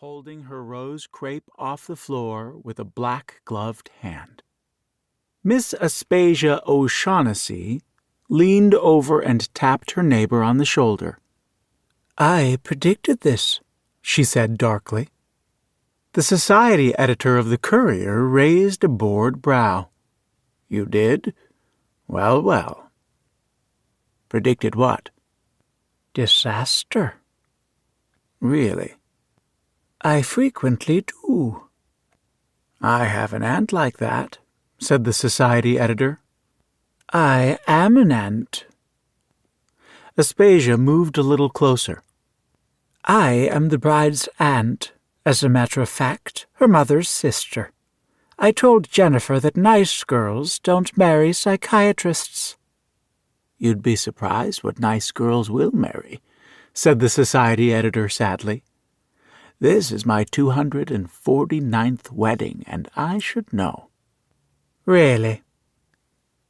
holding her rose crepe off the floor with a black-gloved hand. Miss Aspasia O'Shaughnessy leaned over and tapped her neighbor on the shoulder. "I predicted this," she said darkly. The society editor of the Courier raised a bored brow. "You did? Well, well." "Predicted what?" "Disaster." "Really?" "I frequently do." "I have an aunt like that," said the society editor. "I am an aunt." Aspasia moved a little closer. "I am the bride's aunt, as a matter of fact, her mother's sister. I told Jennifer that nice girls don't marry psychiatrists." "You'd be surprised what nice girls will marry," said the society editor sadly. "This is my 249th wedding, and I should know." "Really?"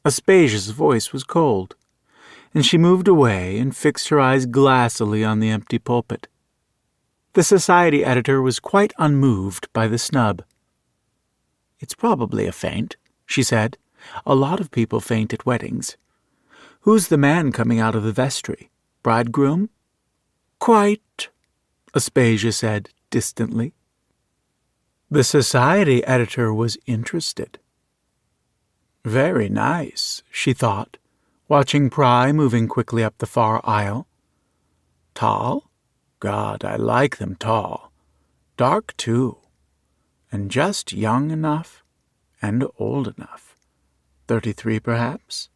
Aspasia's voice was cold, and she moved away and fixed her eyes glassily on the empty pulpit. The society editor was quite unmoved by the snub. "It's probably a feint," she said. "A lot of people faint at weddings. Who's the man coming out of the vestry? Bridegroom?" "Quite," Aspasia said distantly. The society editor was interested. "Very nice," she thought, watching Pry moving quickly up the far aisle. "Tall? God, I like them tall. Dark, too. And just young enough and old enough. 33, perhaps?"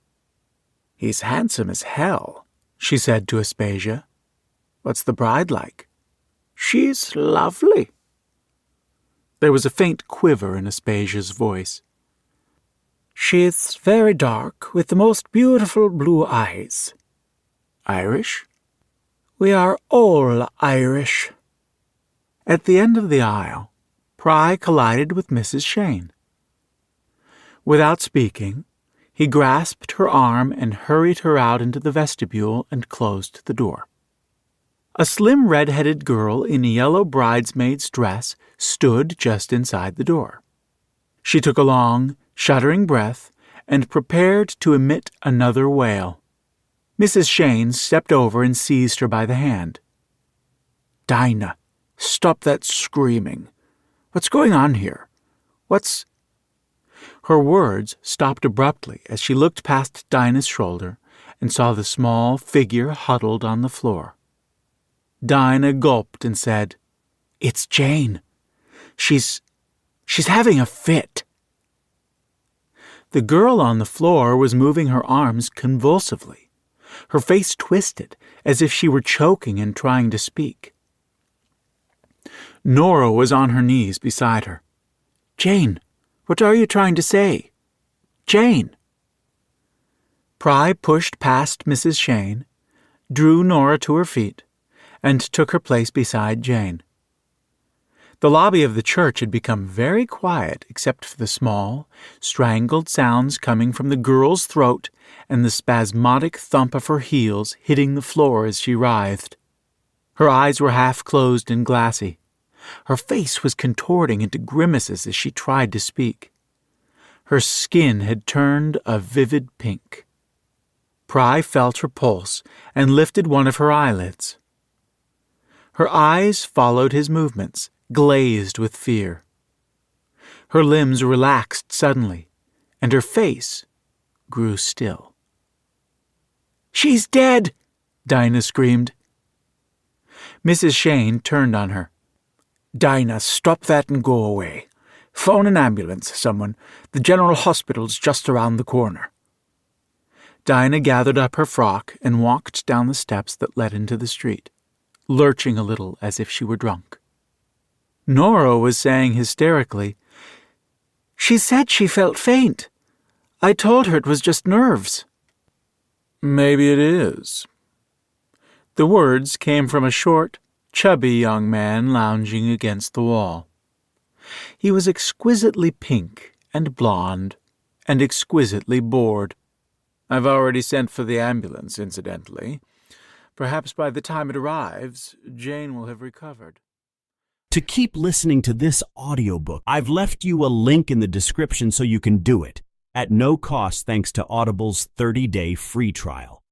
"He's handsome as hell," she said to Aspasia. "What's the bride like?" "She's lovely." There was a faint quiver in Aspasia's voice. "She's very dark, with the most beautiful blue eyes." "Irish?" "We are all Irish." At the end of the aisle, Pry collided with Mrs. Shane. Without speaking, he grasped her arm and hurried her out into the vestibule and closed the door. A slim red-headed girl in a yellow bridesmaid's dress stood just inside the door. She took a long, shuddering breath and prepared to emit another wail. Mrs. Shane stepped over and seized her by the hand. "Dinah, stop that screaming. What's going on here? What's—" Her words stopped abruptly as she looked past Dinah's shoulder and saw the small figure huddled on the floor. Dinah gulped and said, "It's Jane. She's having a fit." The girl on the floor was moving her arms convulsively, her face twisted as if she were choking and trying to speak. Nora was on her knees beside her. "Jane, what are you trying to say? Jane!" Pry pushed past Mrs. Shane, drew Nora to her feet, and took her place beside Jane. The lobby of the church had become very quiet except for the small, strangled sounds coming from the girl's throat and the spasmodic thump of her heels hitting the floor as she writhed. Her eyes were half closed and glassy. Her face was contorting into grimaces as she tried to speak. Her skin had turned a vivid pink. Pry felt her pulse and lifted one of her eyelids. Her eyes followed his movements, glazed with fear. Her limbs relaxed suddenly, and her face grew still. "She's dead!" Dinah screamed. Mrs. Shane turned on her. "Dinah, stop that and go away. Phone an ambulance, someone. The General Hospital's just around the corner." Dinah gathered up her frock and walked down the steps that led into the street, lurching a little as if she were drunk. Nora was saying hysterically, "She said she felt faint. I told her it was just nerves." "Maybe it is." The words came from a short, chubby young man lounging against the wall. He was exquisitely pink and blonde and exquisitely bored. "I've already sent for the ambulance, incidentally. Perhaps by the time it arrives, Jane will have recovered." To keep listening to this audiobook, I've left you a link in the description so you can do it, at no cost thanks to Audible's 30-day free trial.